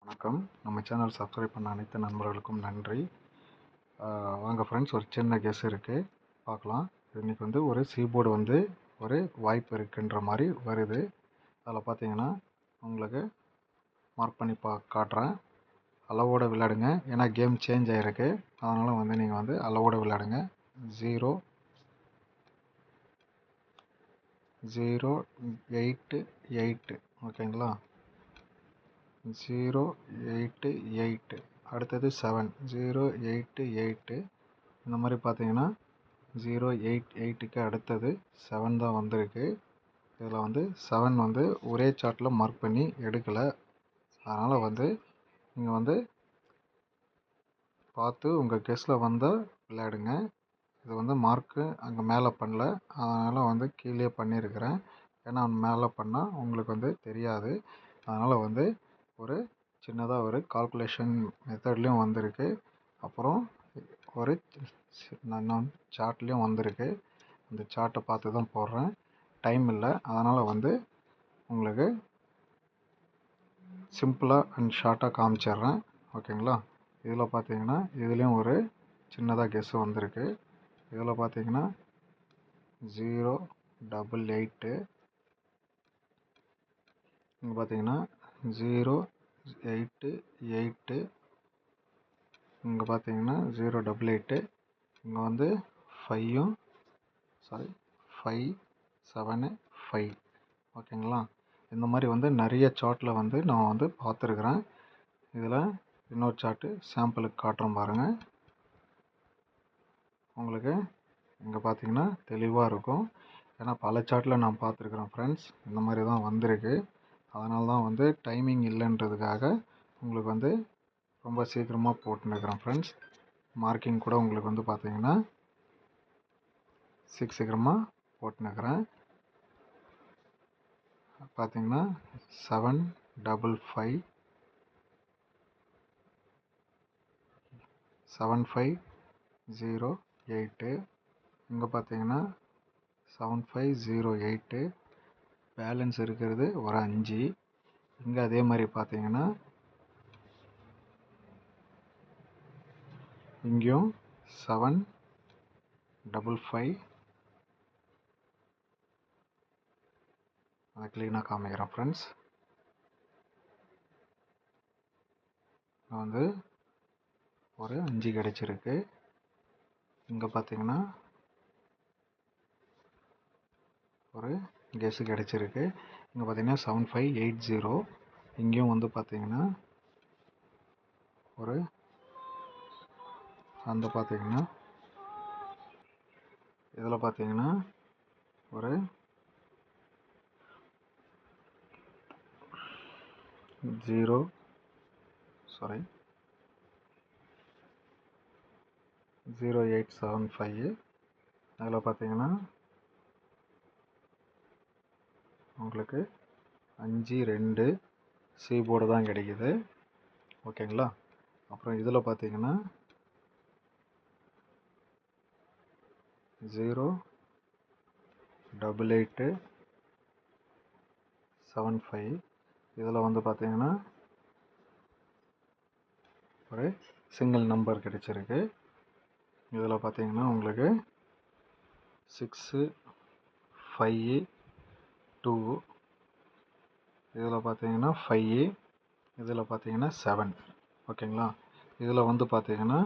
வணக்கம். நம்ம channel subscribe பண்ண அனைத்து நண்பர்களுக்கும் நன்றி. வாங்க ஃப்ரெண்ட்ஸ், ஒரு சின்ன கெஸ் இருக்குது, பார்க்கலாம். இன்றைக்கி வந்து ஒரு சீபோர்டு வந்து ஒரு வாய்ப்பு இருக்குன்ற மாதிரி வருது. அதில் பார்த்தீங்கன்னா உங்களுக்கு மார்க் பண்ணி காட்டுறேன். அளவோடு விளையாடுங்க, ஏன்னா கேம் சேஞ்ச் ஆகிருக்கு. அதனால் வந்து நீங்கள் வந்து அளவோடு விளையாடுங்க. 0-0-8-8 ஓகேங்களா? 0-8-8 அடுத்தது 7-0-8-8. இந்த மாதிரி பார்த்தீங்கன்னா 0-8-8க்கு அடுத்தது 7 தான் வந்திருக்கு. இதில் வந்து 7 வந்து ஒரே சார்ட்டில் மார்க் பண்ணி எடுக்கலை. அதனால் வந்து நீங்கள் வந்து பார்த்து உங்கள் கெஸ்ஸில் வந்து விளையாடுங்க. இது வந்து மார்க்கு அங்கே மேலே பண்ணல, அதனால் வந்து கீழே பண்ணியிருக்கிறேன். ஏன்னா மேலே பண்ணால் உங்களுக்கு வந்து தெரியாது. அதனால் வந்து ஒரு சின்னதாக ஒரு கால்குலேஷன் மெத்தட்லேயும் வந்திருக்கு. அப்புறம் ஒரு சார்ட்லேயும் வந்திருக்கு. அந்த சார்ட்டை பார்த்து தான் போடுறேன். டைம் இல்லை, அதனால் வந்து உங்களுக்கு சிம்பிளாக அண்ட் ஷார்ட்டாக காமிச்சிட்றேன். ஓகேங்களா? இதில் பார்த்தீங்கன்னா இதுலேயும் ஒரு சின்னதாக கெஸ்ஸு வந்திருக்கு. இதில் பார்த்தீங்கன்னா 0-8-8, இங்கே பார்த்தீங்கன்னா 0-8-8, இங்கே பார்த்தீங்கன்னா 0-8-8, இங்கே வந்து 5-7-5 ஓகேங்களா? இந்த மாதிரி வந்து நிறைய சார்ட்டில் வந்து நான் வந்து பார்த்துருக்குறேன். இதில் இன்னொரு சார்ட்டு சாம்பிளுக்கு காட்டுறோம் பாருங்கள். உங்களுக்கு இங்கே பார்த்தீங்கன்னா தெளிவாக இருக்கும். ஏன்னா பல சார்ட்டில் நான் பார்த்துருக்குறேன் ஃப்ரெண்ட்ஸ். இந்த மாதிரி தான் வந்திருக்கு. அதனால தான் வந்து டைமிங் இல்லைன்றதுக்காக உங்களுக்கு வந்து ரொம்ப சீக்கிரமாக போட்டுன்னுக்கிறேன் ஃப்ரெண்ட்ஸ். மார்க்கிங் கூட உங்களுக்கு வந்து பார்த்தீங்கன்னா சீக்கிரமாக போட்டுன்னுக்கிறேன். பார்த்தீங்கன்னா 7-5-5 7-5-0-8, இங்கே பார்த்தீங்கன்னா 7-5-0-8, பேலன்ஸ் இருக்கிறது ஒரு 5. இங்கே அதே மாதிரி பார்த்தீங்கன்னா இங்கேயும் 7-5-5. அதை க்ளீனாக காமிக்கிறேன் ஃப்ரெண்ட்ஸ். வந்து ஒரு 5 கிடச்சிருக்கு. இங்கே பார்த்தீங்கன்னா ஒரு கெஸ்ஸு கிடச்சிருக்கு. இங்கே பார்த்தீங்கன்னா 7-5-8-0. இங்கேயும் வந்து பார்த்தீங்கன்னா ஒரு அந்த பார்த்தீங்கன்னா இதில் பார்த்தீங்கன்னா ஒரு 0-8-7-5. அதில் பார்த்தீங்கன்னா உங்களுக்கு 5-2 சீபோர்டு தான் கிடைக்குது. ஓகேங்களா? அப்புறம் இதில் பார்த்தீங்கன்னா 0-8-8-7-5. இதில் வந்து பார்த்தீங்கன்னா ஒரு சிங்கிள் நம்பர் கிடைச்சிருக்கு. இதில் பார்த்தீங்கன்னா உங்களுக்கு 6-5-2, இதில் பார்த்தீங்கன்னா 5, இதில் பார்த்தீங்கன்னா 7. ஓகேங்களா? இதில் வந்து பார்த்தீங்கன்னா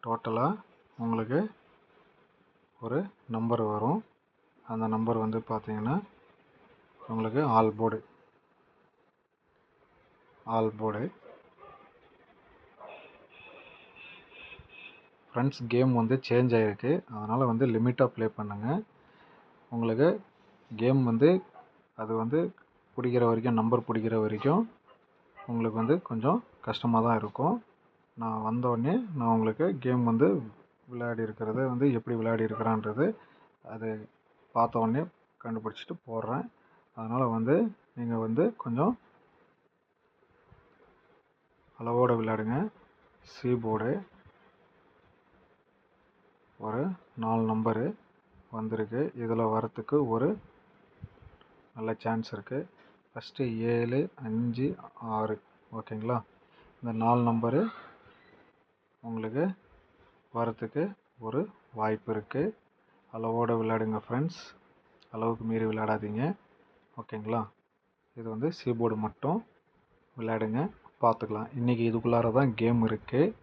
டோட்டலாக உங்களுக்கு ஒரு நம்பர் வரும். அந்த நம்பர் வந்து பார்த்தீங்கன்னா உங்களுக்கு ஆல் போர்டு ஃப்ரெண்ட்ஸ். கேம் வந்து சேஞ்ச் ஆகிருக்கு, அதனால் வந்து லிமிட்டாக ப்ளே பண்ணுங்கள். உங்களுக்கு கேம் வந்து அது வந்து பிடிக்கிற வரைக்கும், நம்பர் பிடிக்கிற வரைக்கும் உங்களுக்கு வந்து கொஞ்சம் கஷ்டமாக தான் இருக்கும். நான் வந்தோடனே நான் உங்களுக்கு கேம் வந்து விளையாடி இருக்கிறது வந்து எப்படி விளையாடி இருக்கிறான்றது அது பார்த்தோடனே கண்டுபிடிச்சிட்டு போடுறேன். அதனால் வந்து நீங்கள் வந்து கொஞ்சம் அளவோடு விளையாடுங்க. சீபோர்டு ஒரு 4 நம்பரு வந்திருக்கு. இதில் வரத்துக்கு ஒரு நல்ல சான்ஸ் இருக்குது. ஃபஸ்ட்டு 7-5-6 ஓகேங்களா? இந்த 4 நம்பரு உங்களுக்கு வரத்துக்கு ஒரு வாய்ப்பு இருக்குது. அளவோடு விளையாடுங்க ஃப்ரெண்ட்ஸ், அளவுக்கு மீறி விளையாடாதீங்க. ஓகேங்களா? இது வந்து சீபோர்டு மட்டும் விளையாடுங்க, பார்த்துக்கலாம். இன்றைக்கி இதுக்குள்ளார தான் கேம் இருக்குது,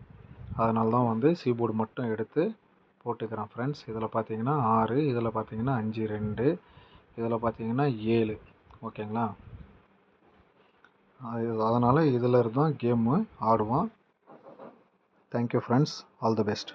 அதனால தான் வந்து சீபோர்டு மட்டும் எடுத்து போட்டுக்கிறேன் ஃப்ரெண்ட்ஸ். இதில் பார்த்தீங்கன்னா 6, இதில் பார்த்தீங்கன்னா 5, 2, இதில் பார்த்தீங்கன்னா 7. ஓகேங்களா? அதனால் இதில் தான் கேமு ஆடுவோம். Thank you friends, all the best.